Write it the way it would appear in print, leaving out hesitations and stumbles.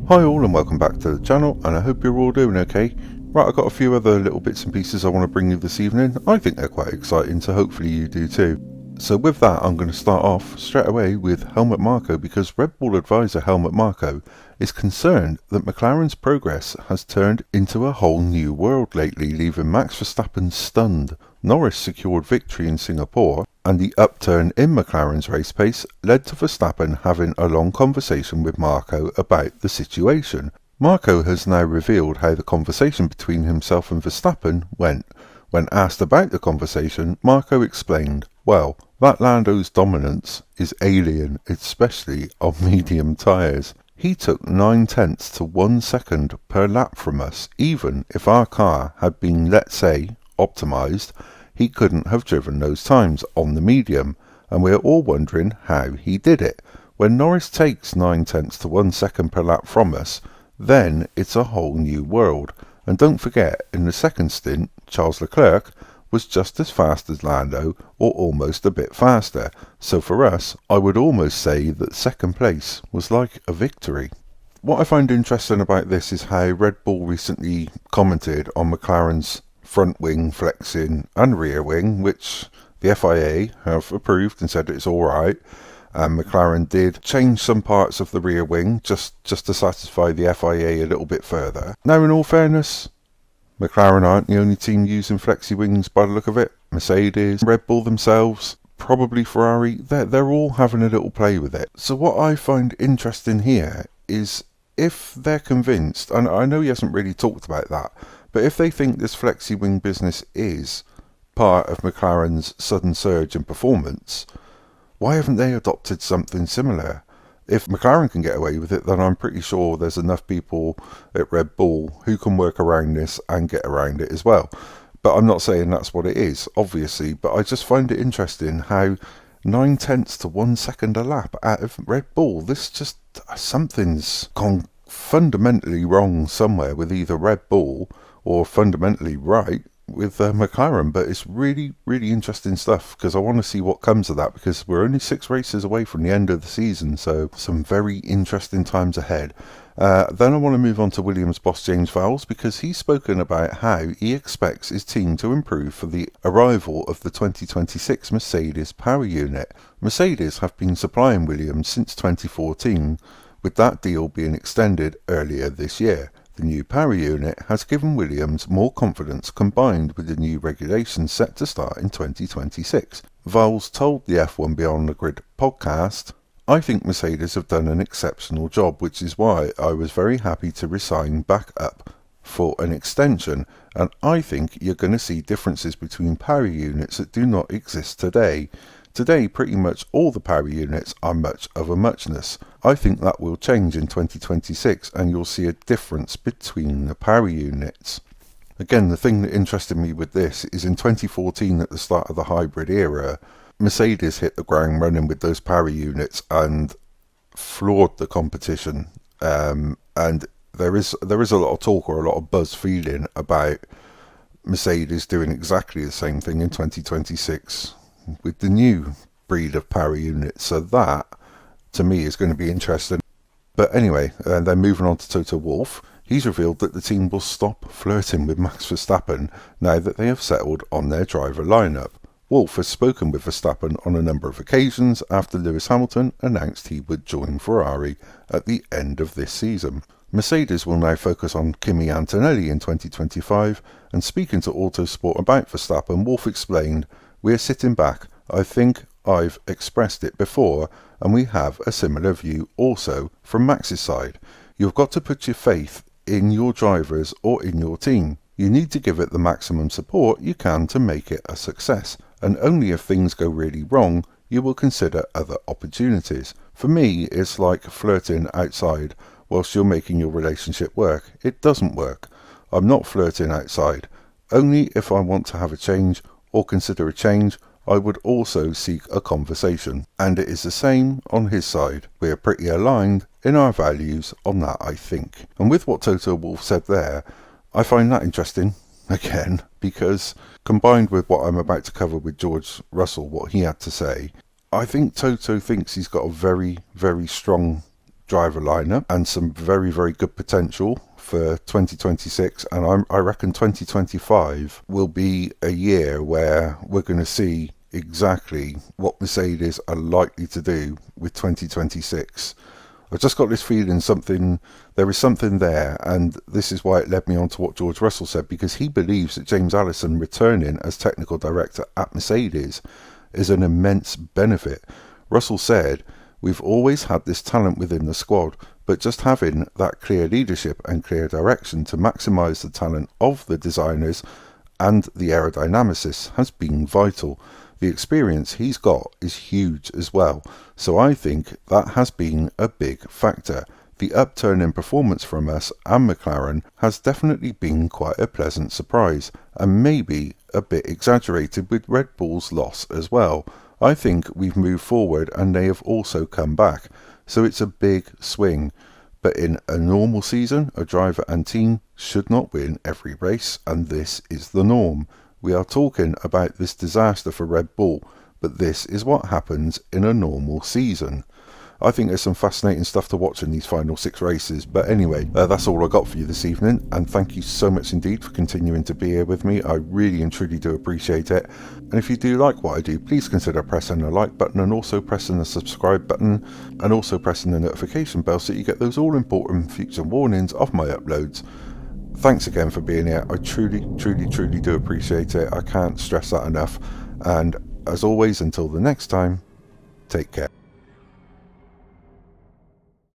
Hi all and welcome back to the channel, and I hope you're all doing okay. Right, I've got a few other little bits and pieces I want to bring you this evening. I think they're quite exciting, so hopefully you do too. So with that, I'm going to start off straight away with Helmut Marko, because Red Bull advisor Helmut Marko is concerned that McLaren's progress has turned into a whole new world lately, leaving Max Verstappen stunned. Norris secured victory in Singapore, and the upturn in McLaren's race pace led to Verstappen having a long conversation with Marko about the situation. Marko has now revealed how the conversation between himself and Verstappen went. When asked about the conversation, Marko explained, "Well, that Lando's dominance is alien, especially on medium tyres. He took 9/10 to 1 second per lap from us. Even if our car had been, let's say, optimised, he couldn't have driven those times on the medium, and we're all wondering how he did it. When Norris takes 9/10 to 1 second per lap from us, then it's a whole new world. And don't forget, in the second stint, Charles Leclerc was just as fast as Lando, or almost a bit faster. So for us, I would almost say that second place was like a victory." What I find interesting about this is how Red Bull recently commented on McLaren's front wing flexing and rear wing, which the FIA have approved and said it's alright. And McLaren did change some parts of the rear wing just to satisfy the FIA a little bit further. Now, in all fairness, McLaren aren't the only team using flexi wings by the look of it. Mercedes, Red Bull themselves, probably Ferrari, they're all having a little play with it. So what I find interesting here is if they're convinced, and I know he hasn't really talked about that, but if they think this flexi wing business is part of McLaren's sudden surge in performance, why haven't they adopted something similar? If McLaren can get away with it, then I'm pretty sure there's enough people at Red Bull who can work around this and get around it as well. But I'm not saying that's what it is, obviously, but I just find it interesting how 9/10 to 1 second a lap out of Red Bull, this just, something's gone fundamentally wrong somewhere with either Red Bull or fundamentally right with McLaren. But it's really interesting stuff, because I want to see what comes of that, because we're only 6 races away from the end of the season, so some very interesting times ahead. Then I want to move on to Williams boss James Vowles, because he's spoken about how he expects his team to improve for the arrival of the 2026 Mercedes power unit. Mercedes have been supplying Williams since 2014, with that deal being extended earlier this year. The new power unit has given Williams more confidence, combined with the new regulations set to start in 2026. Vowles told the F1 Beyond the Grid podcast, "I think Mercedes have done an exceptional job, which is why I was very happy to resign back up for an extension, and I think you're going to see differences between power units that do not exist today. Today, pretty much all the power units are much of a muchness. I think that will change in 2026, and you'll see a difference between the power units." Again, the thing that interested me with this is in 2014, at the start of the hybrid era, Mercedes hit the ground running with those power units and floored the competition. And there is a lot of talk, or a lot of buzz feeling about Mercedes doing exactly the same thing in 2026 with the new breed of power units. So that, to me, is going to be interesting. But anyway, then moving on to Toto Wolff, he's revealed that the team will stop flirting with Max Verstappen now that they have settled on their driver lineup. Wolff has spoken with Verstappen on a number of occasions after Lewis Hamilton announced he would join Ferrari at the end of this season. Mercedes will now focus on Kimi Antonelli in 2025, and speaking to Autosport about Verstappen, Wolff explained, "We're sitting back. I think I've expressed it before, and we have a similar view also from Max's side. You've got to put your faith in your drivers or in your team. You need to give it the maximum support you can to make it a success, and only if things go really wrong, you will consider other opportunities. For me, it's like flirting outside whilst you're making your relationship work. It doesn't work. I'm not flirting outside. Only if I want to have a change or consider a change, I would also seek a conversation. And it is the same on his side. We are pretty aligned in our values on that, I think." And with what Toto Wolff said there, I find that interesting, again, because combined with what I'm about to cover with George Russell, what he had to say, I think Toto thinks he's got a very strong driver lineup and some very, very good potential for 2026, and I reckon 2025 will be a year where we're going to see exactly what Mercedes are likely to do with 2026. I've just got this feeling there is something there, and this is why it led me on to what George Russell said, because he believes that James Allison returning as technical director at Mercedes is an immense benefit. Russell said, "We've always had this talent within the squad, but just having that clear leadership and clear direction to maximise the talent of the designers and the aerodynamicists has been vital. The experience he's got is huge as well, so I think that has been a big factor. The upturn in performance from us and McLaren has definitely been quite a pleasant surprise, and maybe a bit exaggerated with Red Bull's loss as well. I think we've moved forward and they have also come back, so it's a big swing. But in a normal season, a driver and team should not win every race, and this is the norm. We are talking about this disaster for Red Bull, but this is what happens in a normal season." I think there's some fascinating stuff to watch in these final 6 races, but anyway, that's all I got for you this evening, and thank you so much indeed for continuing to be here with me. I really and truly do appreciate it, and if you do like what I do, please consider pressing the like button and also pressing the subscribe button and also pressing the notification bell so you get those all important future warnings of my uploads. Thanks again for being here. I truly do appreciate it. I can't stress that enough, and as always, until the next time, take care.